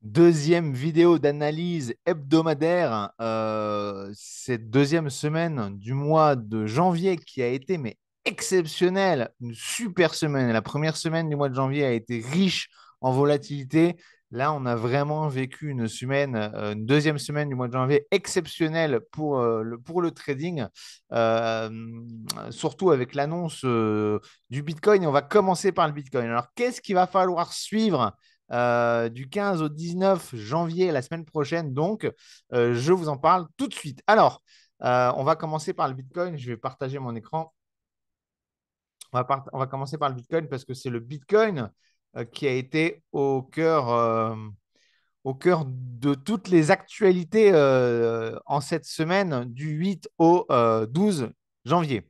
Deuxième vidéo d'analyse hebdomadaire, cette deuxième semaine du mois de janvier qui a été exceptionnelle, une super semaine. La première semaine du mois de janvier a été riche en volatilité. Là, on a vraiment vécu une deuxième semaine du mois de janvier exceptionnelle pour le trading, euh, surtout avec l'annonce du Bitcoin. Et on va commencer par le Bitcoin. Alors, qu'est-ce qu'il va falloir suivre du 15 au 19 janvier, la semaine prochaine? Donc, je vous en parle tout de suite. Alors, on va commencer par le Bitcoin. Je vais partager mon écran. On va commencer par le Bitcoin parce que c'est le Bitcoin qui a été au cœur de toutes les actualités en cette semaine du 8 au 12 janvier.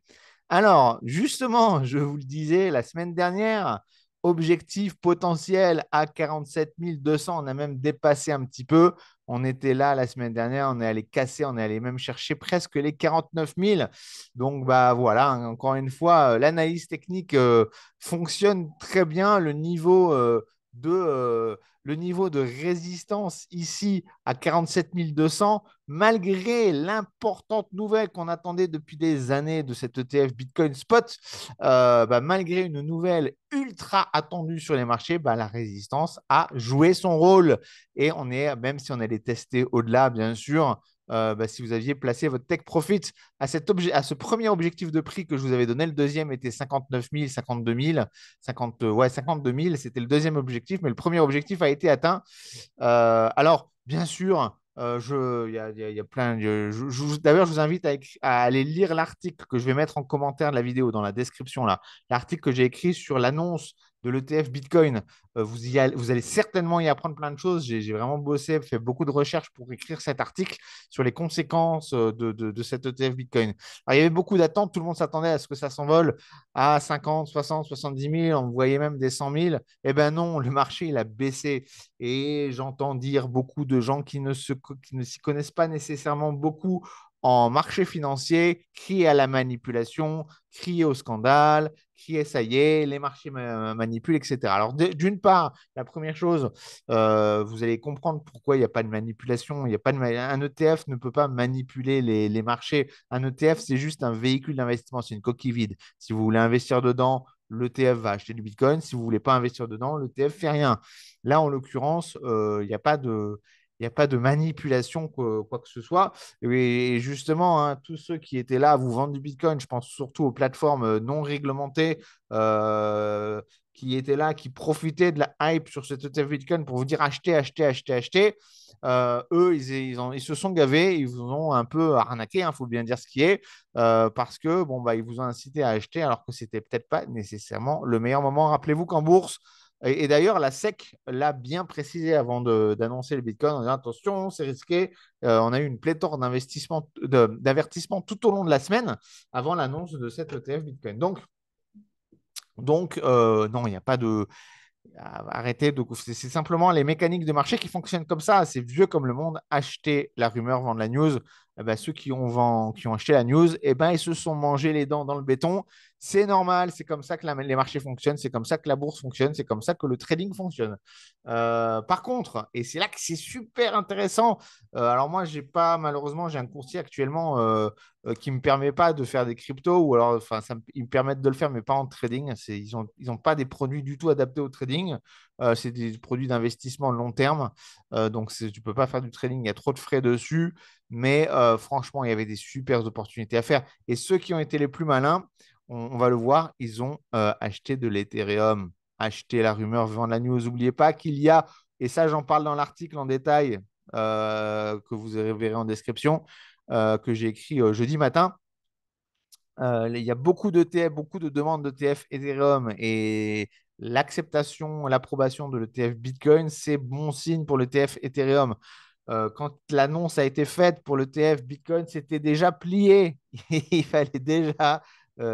Alors, justement, je vous le disais la semaine dernière, objectif potentiel à 47 200, on a même dépassé un petit peu. On était là la semaine dernière, on est allé casser, on est allé même chercher presque les 49 000. Donc, bah voilà, hein, encore une fois, l'analyse technique fonctionne très bien. Le niveau de résistance ici à 47 200, malgré l'importante nouvelle qu'on attendait depuis des années de cet ETF Bitcoin Spot, malgré une nouvelle ultra attendue sur les marchés, la résistance a joué son rôle. Et même si on allait tester au-delà, bien sûr, si vous aviez placé votre take profit à ce premier objectif de prix que je vous avais donné, le deuxième était 59 000, 52 000, 52 000, c'était le deuxième objectif, mais le premier objectif a été atteint. Alors, bien sûr, il y a plein. D'ailleurs, je vous invite à aller lire l'article que je vais mettre en commentaire de la vidéo dans la description là. L'article que j'ai écrit sur l'annonce de l'ETF Bitcoin. Vous allez certainement y apprendre plein de choses. J'ai vraiment bossé, fait beaucoup de recherches pour écrire cet article sur les conséquences de cet ETF Bitcoin. Alors, il y avait beaucoup d'attentes. Tout le monde s'attendait à ce que ça s'envole à 50, 60, 70 000. On voyait même des 100 000. Eh ben non, le marché, il a baissé. Et j'entends dire beaucoup de gens qui ne s'y connaissent pas nécessairement beaucoup en marché financier, crient à la manipulation, crient au scandale, crient ça y est, les marchés manipulent, etc. Alors, d'une part, la première chose, vous allez comprendre pourquoi il n'y a pas de manipulation. Il y a pas de Un ETF ne peut pas manipuler les marchés. Un ETF, c'est juste un véhicule d'investissement, c'est une coquille vide. Si vous voulez investir dedans, l'ETF va acheter du Bitcoin. Si vous ne voulez pas investir dedans, l'ETF ne fait rien. Là, en l'occurrence, il n'y a pas de. Il n'y a pas de manipulation, quoi que ce soit. Et justement, hein, tous ceux qui étaient là à vous vendre du Bitcoin, je pense surtout aux plateformes non réglementées euh, qui étaient là, qui profitaient de la hype sur cet ETF Bitcoin pour vous dire acheter, acheter, acheter, acheter. Eux, ils se sont gavés, ils vous ont un peu arnaqué, il faut bien dire ce qui est, parce que bon, ils vous ont incité à acheter alors que c'était peut-être pas nécessairement le meilleur moment. Rappelez-vous qu'en bourse, et d'ailleurs, la SEC l'a bien précisé avant d'annoncer le Bitcoin en disant attention, c'est risqué. On a eu une pléthore d'avertissements tout au long de la semaine avant l'annonce de cet ETF Bitcoin. Donc, non, il n'y a pas de. Arrêtez de. C'est simplement les mécaniques de marché qui fonctionnent comme ça. C'est vieux comme le monde. Acheter la rumeur, vendre la news. Ceux qui ont acheté la news, ils se sont mangés les dents dans le béton. C'est normal. C'est comme ça que les marchés fonctionnent. C'est comme ça que la bourse fonctionne. C'est comme ça que le trading fonctionne. Par contre, et c'est là que c'est super intéressant. Alors moi, malheureusement, j'ai un courtier actuellement qui ne me permet pas de faire des cryptos ou alors, enfin, ils me permettent de le faire, mais pas en trading. Ils ont pas des produits du tout adaptés au trading. C'est des produits d'investissement long terme. Donc, tu ne peux pas faire du trading. Il y a trop de frais dessus. Mais franchement, il y avait des super opportunités à faire. Et ceux qui ont été les plus malins, on va le voir, ils ont acheté de l'Ethereum, acheté la rumeur, vendre la news. N'oubliez pas qu'il y a, et ça, j'en parle dans l'article en détail que vous verrez en description que j'ai écrit jeudi matin. Il y a beaucoup d'ETF, beaucoup de demandes d'ETF Ethereum et l'acceptation, l'approbation de l'ETF Bitcoin, c'est bon signe pour l'ETF Ethereum. Quand l'annonce a été faite pour l'ETF Bitcoin, c'était déjà plié. Il fallait déjà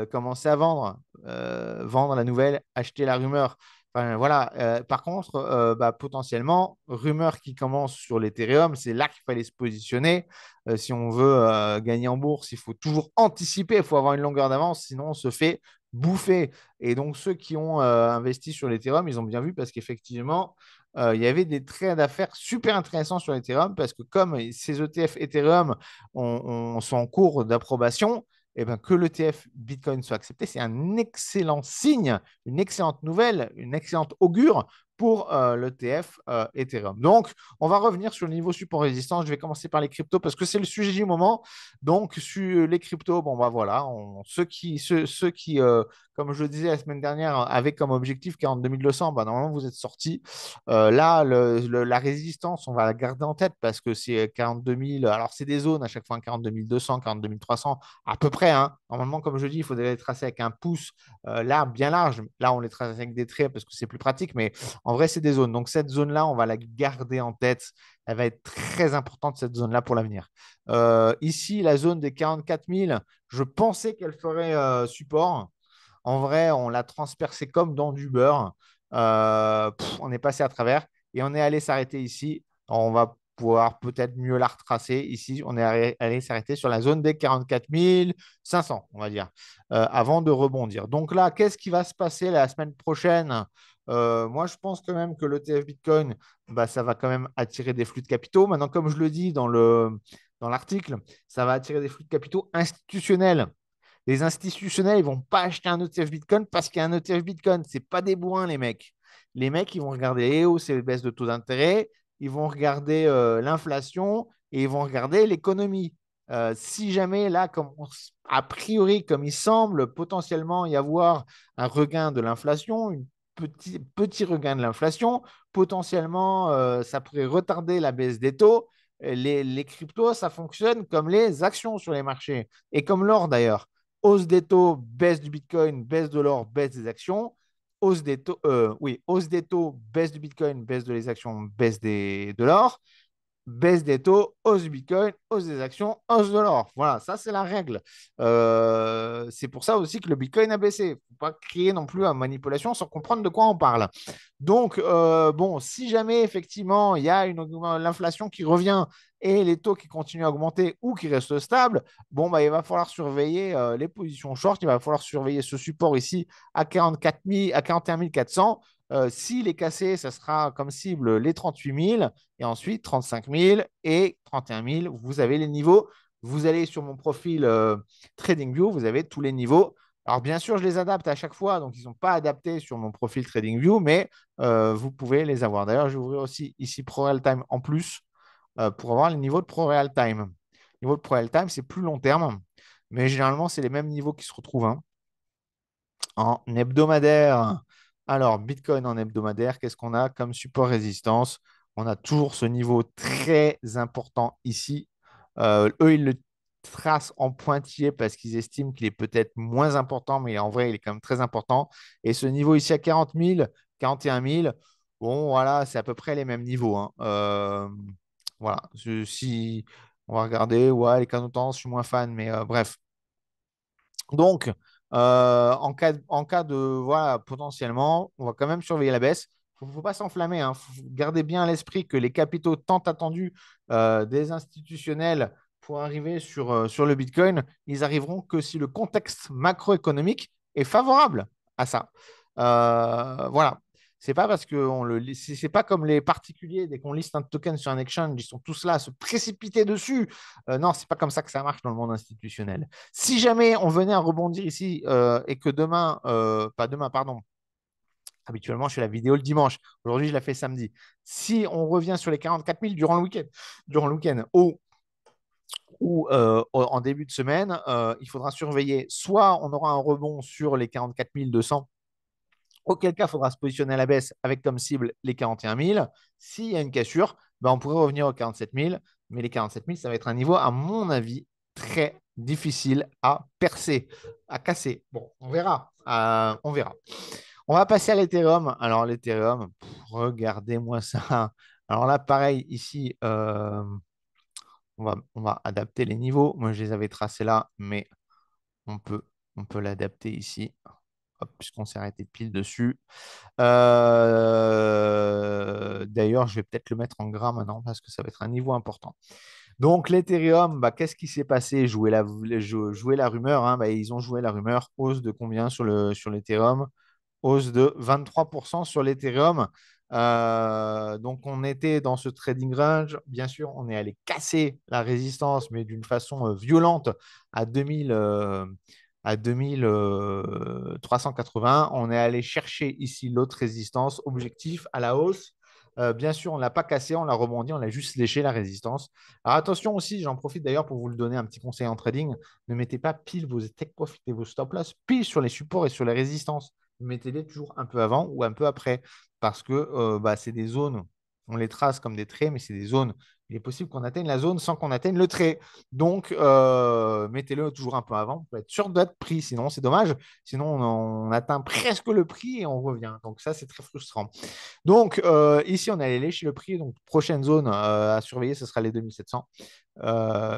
commencer à vendre la nouvelle, acheter la rumeur. Enfin, voilà. Par contre, potentiellement, rumeur qui commence sur l'Ethereum, c'est là qu'il fallait se positionner. Si on veut gagner en bourse, il faut toujours anticiper, il faut avoir une longueur d'avance, sinon on se fait bouffé. Et donc, ceux qui ont investi sur l'Ethereum, ils ont bien vu parce qu'effectivement, il y avait des trades d'affaires super intéressants sur l'Ethereum parce que comme ces ETF Ethereum sont en cours d'approbation, et ben, que l'ETF Bitcoin soit accepté, c'est un excellent signe, une excellente nouvelle, une excellente augure pour l'ETF Ethereum. Donc, on va revenir sur le niveau support résistance. Je vais commencer par les cryptos parce que c'est le sujet du moment. Donc, sur les cryptos, bon, bah voilà, ceux qui comme je le disais la semaine dernière, avaient comme objectif 42 200, bah, normalement, vous êtes sortis. Là, la résistance, on va la garder en tête parce que c'est 42 000. Alors, c'est des zones à chaque fois, 42 200, 42 300, à peu près. Hein. Normalement, comme je dis, il faudrait les tracer avec un pouce là, bien large. Là, on les trace avec des traits parce que c'est plus pratique, mais en vrai, c'est des zones. Donc, cette zone-là, on va la garder en tête. Elle va être très importante, cette zone-là, pour l'avenir. Ici, la zone des 44 000, je pensais qu'elle ferait support. En vrai, on l'a transpercé comme dans du beurre. On est passé à travers et on est allé s'arrêter ici. On va pouvoir peut-être mieux la retracer. Ici, on est allé s'arrêter sur la zone des 44 500, on va dire, avant de rebondir. Donc là, qu'est-ce qui va se passer la semaine prochaine? Moi, je pense quand même que l'ETF Bitcoin, bah, ça va quand même attirer des flux de capitaux. Maintenant, comme je le dis dans l'article, ça va attirer des flux de capitaux institutionnels. Les institutionnels, ils vont pas acheter un ETF Bitcoin parce qu'il y a un ETF Bitcoin. C'est pas des bourrins, les mecs. Les mecs, ils vont regarder les hausses et les baisses de taux d'intérêt, ils vont regarder l'inflation et ils vont regarder l'économie. Si jamais, là, a priori, comme il semble potentiellement y avoir un regain de l'inflation, un petit regain de l'inflation, potentiellement, ça pourrait retarder la baisse des taux. Les cryptos, ça fonctionne comme les actions sur les marchés et comme l'or d'ailleurs. Hausse des taux, baisse du Bitcoin, baisse de l'or, baisse des actions. Hausse des taux, oui, hausse des taux, baisse du Bitcoin, baisse de les actions, baisse de l'or, baisse des taux, hausse du Bitcoin, hausse des actions, hausse de l'or. Voilà, ça c'est la règle. C'est pour ça aussi que le Bitcoin a baissé. Il ne faut pas crier non plus à manipulation sans comprendre de quoi on parle. Donc, bon, si jamais effectivement il y a l'inflation qui revient et les taux qui continuent à augmenter ou qui restent stables, bon, bah, il va falloir surveiller les positions short, il va falloir surveiller ce support ici à 44 000, à 41 400. S'il est cassé, ça sera comme cible les 38 000 et ensuite 35 000 et 31 000. Vous avez les niveaux. Vous allez sur mon profil TradingView, vous avez tous les niveaux. Alors, bien sûr, je les adapte à chaque fois, donc ils ne sont pas adaptés sur mon profil TradingView, mais vous pouvez les avoir. D'ailleurs, je vais ouvrir aussi ici Pro Real Time en plus pour avoir les niveaux de Pro Real Time. Le niveau de Pro Real Time, c'est plus long terme, mais généralement, c'est les mêmes niveaux qui se retrouvent hein, en hebdomadaire. Alors, Bitcoin en hebdomadaire, qu'est-ce qu'on a comme support résistance? On a toujours ce niveau très important ici. Eux, ils le tracent en pointillé parce qu'ils estiment qu'il est peut-être moins important, mais en vrai, il est quand même très important. Et ce niveau ici à 40 000, 41 000, bon, voilà, c'est à peu près les mêmes niveaux. Hein. Voilà, si on va regarder, ouais, les canaux de tendance, je suis moins fan, mais bref. Donc, en cas de, voilà, potentiellement, on va quand même surveiller la baisse. Il ne faut pas s'enflammer. Hein. Faut garder bien à l'esprit que les capitaux tant attendus des institutionnels pour arriver sur le Bitcoin, ils arriveront que si le contexte macroéconomique est favorable à ça. Voilà. C'est pas parce que c'est pas comme les particuliers, dès qu'on liste un token sur un exchange, ils sont tous là à se précipiter dessus. Non, c'est pas comme ça que ça marche dans le monde institutionnel. Si jamais on venait à rebondir ici et que demain, pas demain, pardon, habituellement je fais la vidéo le dimanche, aujourd'hui je la fais samedi. Si on revient sur les 44 000 durant le week-end ou en début de semaine, il faudra surveiller. Soit on aura un rebond sur les 44 200, auquel cas il faudra se positionner à la baisse avec comme cible les 41 000. S'il y a une cassure, ben, on pourrait revenir aux 47 000, mais les 47 000, ça va être un niveau, à mon avis, très difficile à percer, à casser. Bon, on verra. On verra. On va passer à l'Ethereum. Alors, l'Ethereum, regardez-moi ça. Alors là, pareil, ici, on va adapter les niveaux. Moi, je les avais tracés là, mais on peut, on peut l'adapter ici. Hop, puisqu'on s'est arrêté pile dessus. D'ailleurs, je vais peut-être le mettre en gras maintenant parce que ça va être un niveau important. Donc, l'Ethereum, bah, qu'est-ce qui s'est passé? Jouer la rumeur, hein, bah, ils ont joué la rumeur. Hausse de combien sur l'Ethereum? Hausse de 23% sur l'Ethereum. Donc, on était dans ce trading range. Bien sûr, on est allé casser la résistance, mais d'une façon violente à 2000, à 2380. On est allé chercher ici l'autre résistance, objectif à la hausse. Bien sûr, on ne l'a pas cassé, on l'a rebondi, on l'a juste léché la résistance. Alors attention aussi, j'en profite d'ailleurs pour vous le donner un petit conseil en trading. Ne mettez pas pile vos take profit et vos stop loss pile sur les supports et sur les résistances. Mettez-les toujours un peu avant ou un peu après parce que bah, c'est des zones, on les trace comme des traits, mais c'est des zones. Il est possible qu'on atteigne la zone sans qu'on atteigne le trait. Donc, mettez-le toujours un peu avant pour être sûr d'être pris. Sinon, c'est dommage. Sinon, on atteint presque le prix et on revient. Donc, ça, c'est très frustrant. Donc, ici, on est allé lécher le prix. Donc, prochaine zone à surveiller, ce sera les 2700.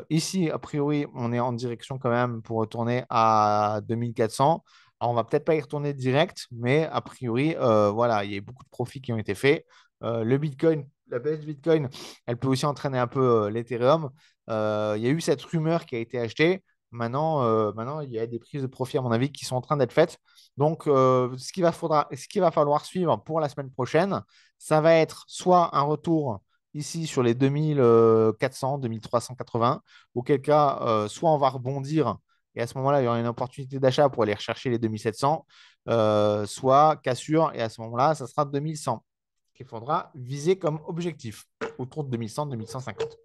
Ici, a priori, on est en direction quand même pour retourner à 2400. Alors, on va peut-être pas y retourner direct, mais a priori, voilà, il y a beaucoup de profits qui ont été faits. Le Bitcoin, la baisse du Bitcoin, elle peut aussi entraîner un peu l'Ethereum. Il y a eu cette rumeur qui a été achetée. Maintenant, il y a des prises de profit, à mon avis, qui sont en train d'être faites. Donc, ce qu'il va falloir suivre pour la semaine prochaine, ça va être soit un retour ici sur les 2400, 2380, auquel cas, soit on va rebondir et à ce moment-là, il y aura une opportunité d'achat pour aller rechercher les 2700, soit cassure et à ce moment-là, ça sera 2100 qu'il faudra viser comme objectif autour de 2100, 2150.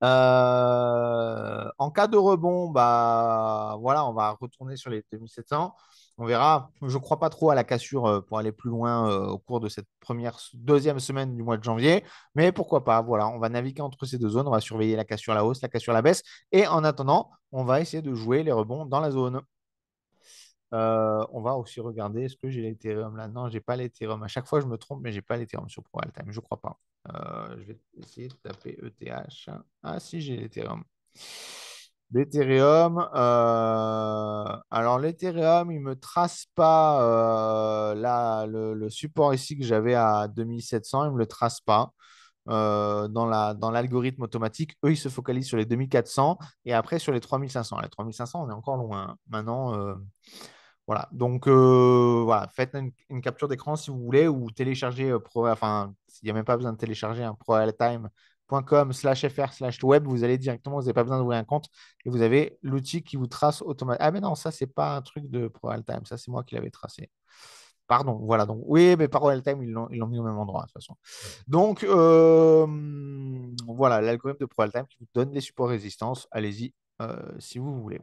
En cas de rebond, bah, voilà, on va retourner sur les 2700. On verra. Je ne crois pas trop à la cassure pour aller plus loin au cours de cette deuxième semaine du mois de janvier. Mais pourquoi pas? Voilà, on va naviguer entre ces deux zones. On va surveiller la cassure à la hausse, la cassure à la baisse. Et en attendant, on va essayer de jouer les rebonds dans la zone. On va aussi regarder, est-ce que j'ai l'Ethereum là? Non, j'ai pas l'Ethereum. À chaque fois, je me trompe, mais j'ai pas l'Ethereum sur ProAltime. Je crois pas. Je vais essayer de taper ETH. Ah, si, j'ai l'Ethereum. L'Ethereum. Alors, l'Ethereum, il ne me trace pas le support ici que j'avais à 2700. Il ne me le trace pas dans l'algorithme automatique. Eux, ils se focalisent sur les 2400 et après sur les 3500. Les 3500, on est encore loin, hein. Maintenant, voilà. Donc, voilà, faites une capture d'écran si vous voulez ou téléchargez enfin, il n'y a même pas besoin de télécharger un proaltime.com/fr/web. Vous allez directement, vous n'avez pas besoin d'ouvrir un compte et vous avez l'outil qui vous trace automatiquement. Ah, mais non, ça, c'est pas un truc de ProAltime. Ça, c'est moi qui l'avais tracé. Pardon, voilà. Donc, oui, mais par Time, ils l'ont mis au même endroit, de toute façon. Donc, voilà, l'algorithme de ProAltime qui vous donne les supports résistance. Allez-y si vous voulez.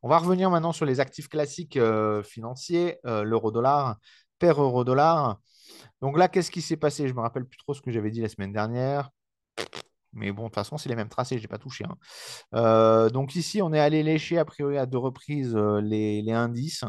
On va revenir maintenant sur les actifs classiques financiers, l'euro-dollar, pair euro-dollar. Donc là, qu'est-ce qui s'est passé? Je ne me rappelle plus trop ce que j'avais dit la semaine dernière. Mais bon, de toute façon, c'est les mêmes tracés, je n'ai pas touché, hein. Donc ici, on est allé lécher a priori à deux reprises les indices.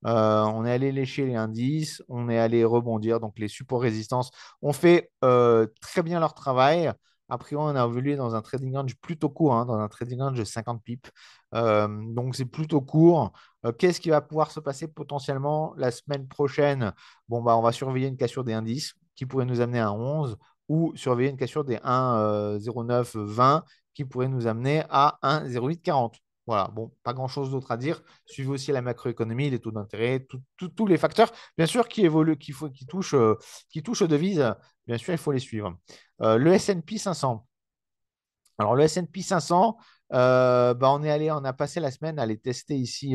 On est allé lécher les indices, on est allé rebondir, donc les supports résistance ont fait très bien leur travail. A priori, on a évolué dans un trading range plutôt court, hein, dans un trading range de 50 pips. Donc c'est plutôt court. Qu'est-ce qui va pouvoir se passer potentiellement la semaine prochaine? Bon, bah, on va surveiller une cassure des indices qui pourrait nous amener à 11 ou surveiller une cassure des 1,0920 qui pourrait nous amener à 1,0840. Voilà, bon, pas grand-chose d'autre à dire. Suivez aussi la macroéconomie, les taux d'intérêt, tous les facteurs, bien sûr, qui évoluent, qui touchent aux devises. Bien sûr, il faut les suivre. Le S&P 500. Alors, le S&P 500, bah, on a passé la semaine à aller tester ici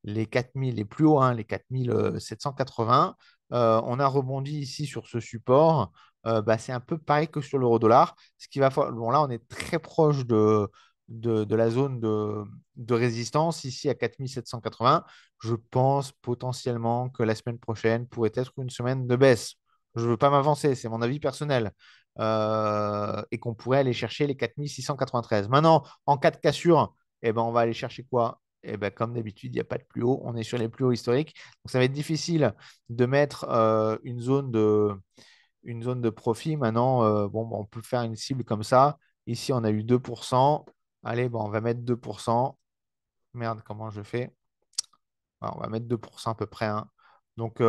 les 4000, les plus hauts, hein, les 4780. On a rebondi ici sur ce support. Bah, c'est un peu pareil que sur l'euro-dollar. Bon, là, on est très proche de la zone de résistance ici à 4780. Je pense potentiellement que la semaine prochaine pourrait être une semaine de baisse. Je ne veux pas m'avancer, c'est mon avis personnel. Et qu'on pourrait aller chercher les 4693. Maintenant, en cas de cassure, eh ben, on va aller chercher quoi? Eh ben, comme d'habitude, il n'y a pas de plus haut. On est sur les plus hauts historiques. Donc, ça va être difficile de mettre une zone de profit. Maintenant, bon, on peut faire une cible comme ça. Ici, on a eu 2%. Allez, bon, on va mettre 2%. Merde, comment je fais? Ah, on va mettre 2% à peu près, hein. Donc,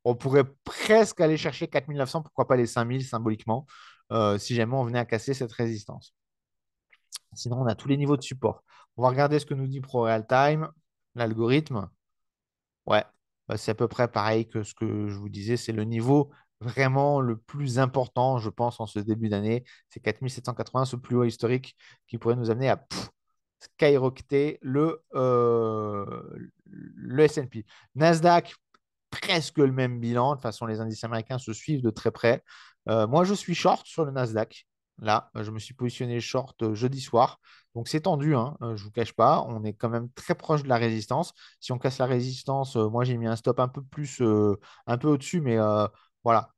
on pourrait presque aller chercher 4900, pourquoi pas les 5000 symboliquement, si jamais on venait à casser cette résistance. Sinon, on a tous les niveaux de support. On va regarder ce que nous dit ProRealTime, l'algorithme. Ouais, bah, c'est à peu près pareil que ce que je vous disais. C'est le niveau vraiment le plus important, je pense, en ce début d'année. C'est 4780, ce plus haut historique qui pourrait nous amener à skyrocketer le S&P. Nasdaq, presque le même bilan. De toute façon, les indices américains se suivent de très près. Moi, je suis short sur le Nasdaq. Là, je me suis positionné short jeudi soir. Donc, c'est tendu, hein, je ne vous cache pas. On est quand même très proche de la résistance. Si on casse la résistance, moi, j'ai mis un stop un peu plus, un peu au-dessus, mais voilà.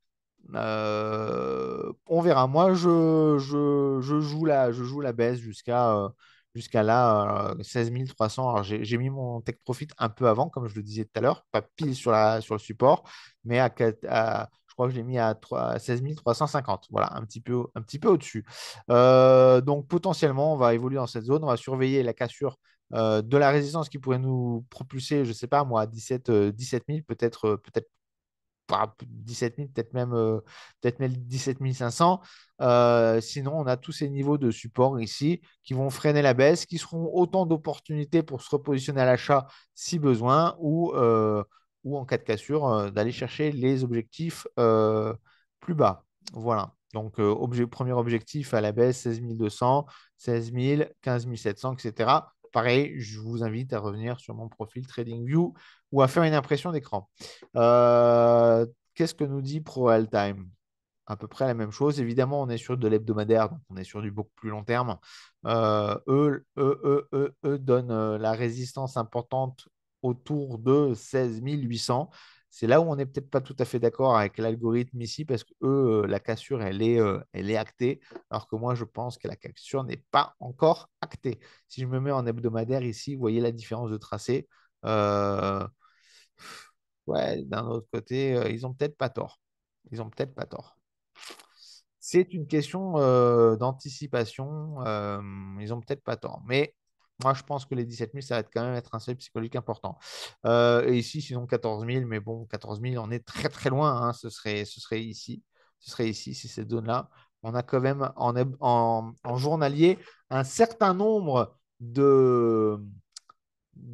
On verra. Moi, je joue la baisse jusqu'à là, 16 300. Alors, j'ai mis mon take profit un peu avant, comme je le disais tout à l'heure, pas pile sur le support, mais je crois que je l'ai mis à 16 350. Voilà, un petit peu au-dessus. Donc, potentiellement, on va évoluer dans cette zone. On va surveiller la cassure de la résistance qui pourrait nous propulser, je ne sais pas moi, à 17 000, peut-être pas 17 000, peut-être même 17 500. Sinon, on a tous ces niveaux de support ici qui vont freiner la baisse, qui seront autant d'opportunités pour se repositionner à l'achat si besoin ou en cas de cassure, d'aller chercher les objectifs plus bas. Voilà. Donc, premier objectif à la baisse, 16 200, 16 000, 15 700, etc. Pareil, je vous invite à revenir sur mon profil TradingView ou à faire une impression d'écran. Euh, Qu'est-ce que nous dit ProAllTime? À peu près la même chose. Évidemment, on est sur de l'hebdomadaire, donc on est sur du beaucoup plus long terme. Eux donnent la résistance importante autour de 16 800. C'est là où on n'est peut-être pas tout à fait d'accord avec l'algorithme ici, parce que la cassure, elle est actée, alors que moi, je pense que la cassure n'est pas encore actée. Si je me mets en hebdomadaire ici, vous voyez la différence de tracé. Euh, Ouais, d'un autre côté, ils ont peut-être pas tort. Ils ont peut-être pas tort. C'est une question d'anticipation. Ils ont peut-être pas tort. Mais moi, je pense que les 17 000, ça va quand même être un seuil psychologique important. Et ici, sinon 14 000, mais bon, 14 000, on est très très loin, hein. Ce serait ici. Ce serait ici, c'est cette zone-là. On a quand même en journalier un certain nombre de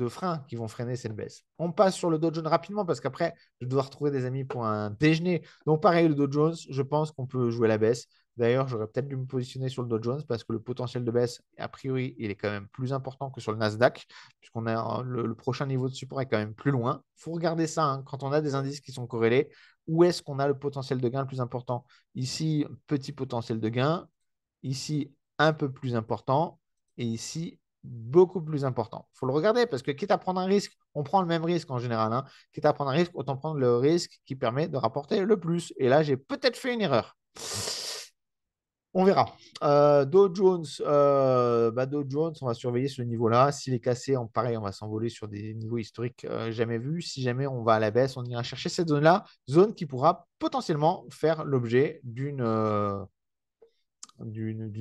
freins qui vont freiner cette baisse. On passe sur le Dow Jones rapidement parce qu'après, je dois retrouver des amis pour un déjeuner. Donc, pareil, le Dow Jones, je pense qu'on peut jouer la baisse. D'ailleurs, j'aurais peut-être dû me positionner sur le Dow Jones parce que le potentiel de baisse, a priori, il est quand même plus important que sur le Nasdaq, puisqu'on a le prochain niveau de support est quand même plus loin. Il faut regarder ça, hein, quand on a des indices qui sont corrélés. Où est-ce qu'on a le potentiel de gain le plus important? Ici, petit potentiel de gain. Ici, un peu plus important. Et ici, beaucoup plus important. Il faut le regarder parce que quitte à prendre un risque, on prend le même risque en général, hein. Quitte à prendre un risque, autant prendre le risque qui permet de rapporter le plus. Et là, j'ai peut-être fait une erreur. On verra. Dow Jones, on va surveiller ce niveau-là. S'il est cassé, pareil, on va s'envoler sur des niveaux historiques jamais vus. Si jamais on va à la baisse, on ira chercher cette zone-là, zone qui pourra potentiellement faire l'objet d'une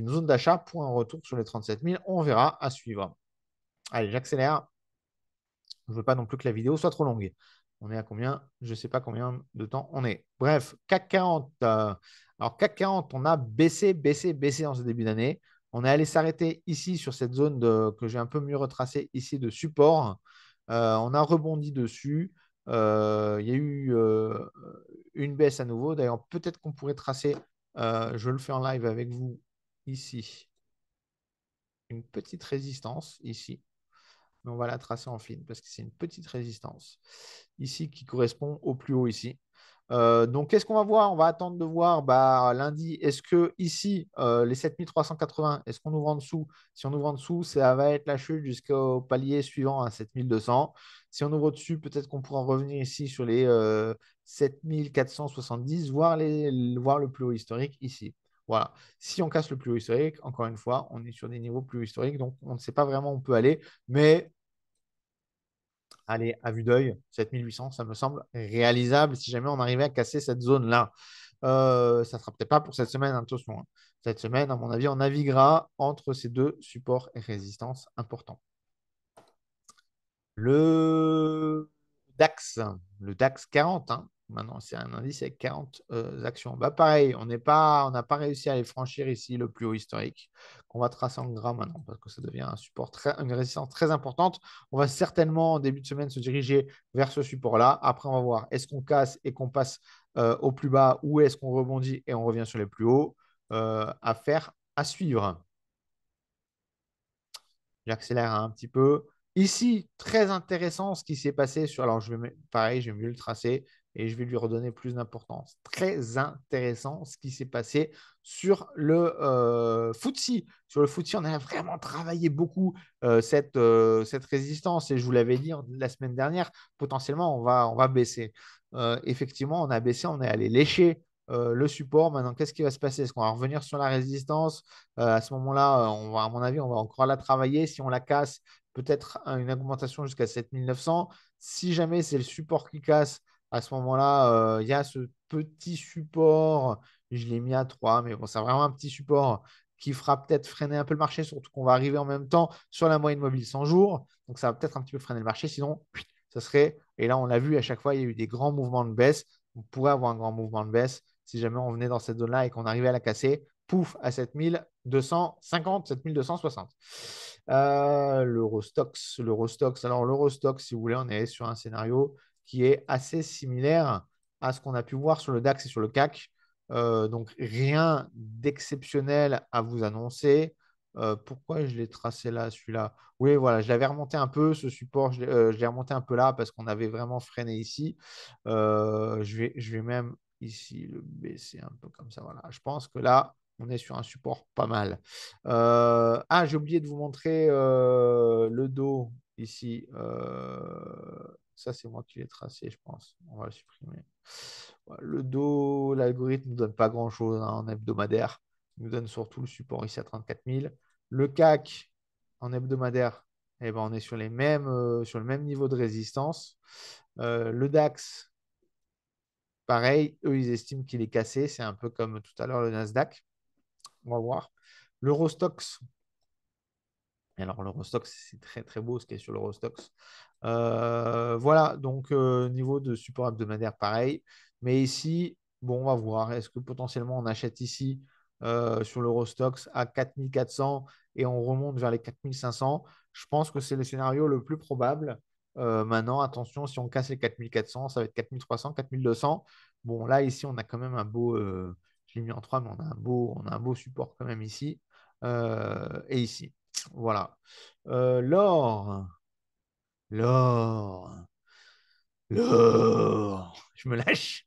zone d'achat pour un retour sur les 37 000. On verra à suivre. Allez, j'accélère. Je ne veux pas non plus que la vidéo soit trop longue. On est à combien? Je ne sais pas combien de temps on est. Bref, CAC 40. Alors, CAC 40, on a baissé en ce début d'année. On est allé s'arrêter ici sur cette zone que j'ai un peu mieux retracée ici de support. On a rebondi dessus. Il y a eu une baisse à nouveau. D'ailleurs, peut-être qu'on pourrait tracer, je le fais en live avec vous ici, une petite résistance ici, mais on va la tracer en fine parce que c'est une petite résistance ici qui correspond au plus haut ici. Donc, qu'est-ce qu'on va voir? On va attendre de voir lundi. Est-ce que ici, les 7380, est-ce qu'on ouvre en dessous? Si on ouvre en dessous, ça va être la chute jusqu'au palier suivant à 7200. Si on ouvre au-dessus, peut-être qu'on pourra revenir ici sur les 7470, voir le plus haut historique ici. Voilà. Si on casse le plus haut historique, encore une fois, on est sur des niveaux plus hauts historiques, donc on ne sait pas vraiment où on peut aller, mais allez, à vue d'œil, 7800, ça me semble réalisable si jamais on arrivait à casser cette zone-là. Ça ne sera peut-être pas pour cette semaine, attention, hein. Cette semaine, à mon avis, on naviguera entre ces deux supports et résistances importants. Le DAX, le DAX 40, hein. Maintenant, c'est un indice avec 40 actions. Bah, pareil, on n'a pas réussi à les franchir ici, le plus haut historique, qu'on va tracer en gras maintenant, parce que ça devient un support une résistance très importante. On va certainement, en début de semaine, se diriger vers ce support-là. Après, on va voir, est-ce qu'on casse et qu'on passe au plus bas, ou est-ce qu'on rebondit et on revient sur les plus hauts. Affaire à suivre. J'accélère un petit peu. Ici, très intéressant ce qui s'est passé sur. Alors, pareil, je vais mieux le tracer et je vais lui redonner plus d'importance. Très intéressant ce qui s'est passé sur le FTSE. Sur le FTSE, on a vraiment travaillé beaucoup cette résistance et je vous l'avais dit la semaine dernière, potentiellement, on va baisser. Effectivement, on a baissé, on est allé lécher le support. Maintenant, qu'est-ce qui va se passer? Est-ce qu'on va revenir sur la résistance? À ce moment-là, à mon avis, on va encore la travailler. Si on la casse, peut-être une augmentation jusqu'à 7900. Si jamais c'est le support qui casse, à ce moment-là, il y a ce petit support. Je l'ai mis à 3, mais bon, c'est vraiment un petit support qui fera peut-être freiner un peu le marché, surtout qu'on va arriver en même temps sur la moyenne mobile 100 jours. Donc, ça va peut-être un petit peu freiner le marché. Sinon, ça serait, et là, on l'a vu à chaque fois, il y a eu des grands mouvements de baisse. On pourrait avoir un grand mouvement de baisse si jamais on venait dans cette zone-là et qu'on arrivait à la casser, pouf, à 7250, 7260. L'Eurostox. Alors, l'Eurostox, si vous voulez, on est sur un scénario qui est assez similaire à ce qu'on a pu voir sur le DAX et sur le CAC. Donc, rien d'exceptionnel à vous annoncer. Pourquoi je l'ai tracé là, celui-là? Oui, voilà, je l'avais remonté un peu, ce support, je l'ai remonté un peu là parce qu'on avait vraiment freiné ici. Je vais même ici le baisser un peu comme ça. Voilà, je pense que là, on est sur un support pas mal. J'ai oublié de vous montrer le dos ici. Ça, c'est moi qui l'ai tracé, je pense. On va le supprimer. Ouais, le dos, l'algorithme ne nous donne pas grand-chose en hebdomadaire. Il nous donne surtout le support ici à 34 000. Le CAC en hebdomadaire, eh ben, on est sur le même niveau de résistance. Le DAX, pareil, eux, ils estiment qu'il est cassé. C'est un peu comme tout à l'heure le Nasdaq. On va voir. L'Eurostox, alors, l'Eurostox, c'est très très beau ce qu'il y a sur l'Eurostox. Voilà, donc niveau de support hebdomadaire, pareil. Mais ici, bon, on va voir. Est-ce que potentiellement on achète ici sur l'Eurostox à 4400 et on remonte vers les 4500? Je pense que c'est le scénario le plus probable. Maintenant, attention, si on casse les 4400, ça va être 4300, 4200. Bon, là, ici, on a quand même un beau. Je l'ai mis en 3, mais on a un beau support quand même ici et ici. Voilà. L'or. L'or. L'or. Je me lâche.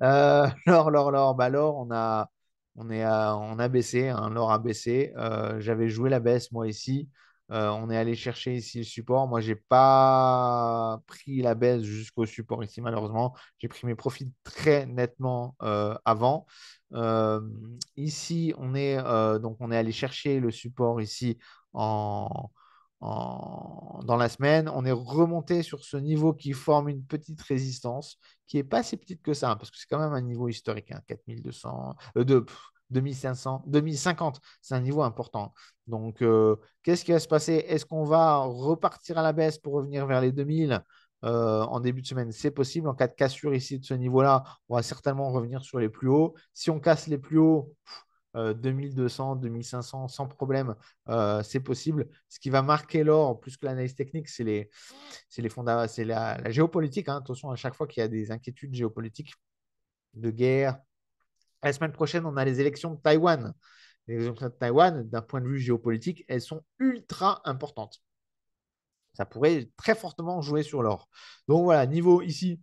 L'or. Bah, l'or, on a baissé. Hein, l'or a baissé. J'avais joué la baisse, moi, ici. On est allé chercher ici le support. Moi, j'ai pas pris la baisse jusqu'au support ici, malheureusement. J'ai pris mes profits très nettement avant. Euh, Ici, donc on est allé chercher le support ici en, dans la semaine. On est remonté sur ce niveau qui forme une petite résistance, qui n'est pas si petite que ça, hein, parce que c'est quand même un niveau historique, hein, 4200, 2500, 2050, c'est un niveau important. Donc, qu'est-ce qui va se passer? Est-ce qu'on va repartir à la baisse pour revenir vers les 2000 en début de semaine? C'est possible. En cas de cassure ici de ce niveau-là, on va certainement revenir sur les plus hauts. Si on casse les plus hauts, 2200, 2500 sans problème, c'est possible. Ce qui va marquer l'or, plus que l'analyse technique, c'est la géopolitique. Hein. Attention, à chaque fois qu'il y a des inquiétudes géopolitiques, de guerre. La semaine prochaine, on a les élections de Taïwan. Les élections de Taïwan, d'un point de vue géopolitique, elles sont ultra importantes. Ça pourrait très fortement jouer sur l'or. Donc voilà, niveau ici,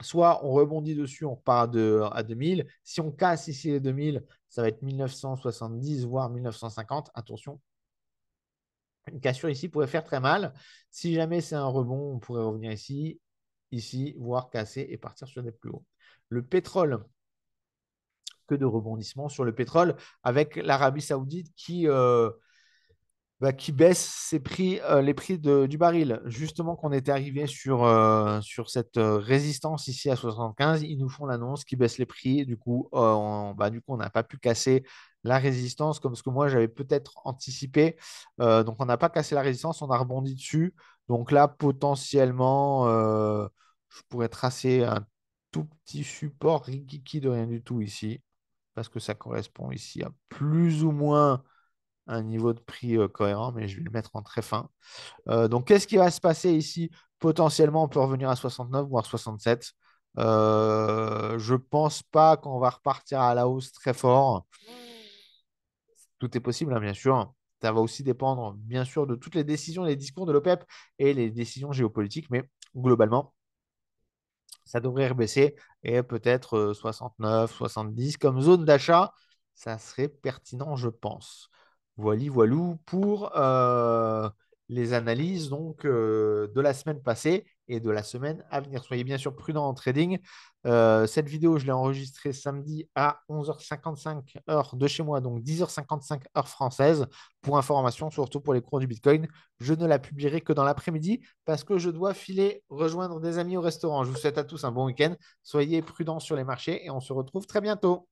soit on rebondit dessus, on repart à 2000. Si on casse ici les 2000, ça va être 1970, voire 1950. Attention, une cassure ici pourrait faire très mal. Si jamais c'est un rebond, on pourrait revenir ici, voire casser et partir sur des plus hauts. Le pétrole, que de rebondissements sur le pétrole, avec l'Arabie Saoudite qui baisse les prix du baril. Justement, qu'on était arrivé sur cette résistance ici à 75, ils nous font l'annonce qui baisse les prix. Du coup, on n'a pas pu casser la résistance comme ce que moi j'avais peut-être anticipé. Donc, on n'a pas cassé la résistance, on a rebondi dessus. Donc là, potentiellement, je pourrais tracer un tout petit support rikiki de rien du tout ici, parce que ça correspond ici à plus ou moins un niveau de prix cohérent, mais je vais le mettre en très fin. Donc, qu'est-ce qui va se passer ici? Potentiellement, on peut revenir à 69, voire 67. Je pense pas qu'on va repartir à la hausse très fort. Tout est possible, hein, bien sûr. Ça va aussi dépendre, bien sûr, de toutes les décisions, les discours de l'OPEP et les décisions géopolitiques, mais globalement, ça devrait rebaisser et peut-être 69, 70 comme zone d'achat, ça serait pertinent, je pense. Voilou pour les analyses donc de la semaine passée et de la semaine à venir. Soyez bien sûr prudents en trading. Cette vidéo, je l'ai enregistrée samedi à 11h55 heure de chez moi, donc 10h55 heure française. Pour information, surtout pour les cours du Bitcoin, je ne la publierai que dans l'après-midi parce que je dois filer rejoindre des amis au restaurant. Je vous souhaite à tous un bon week-end. Soyez prudents sur les marchés et on se retrouve très bientôt.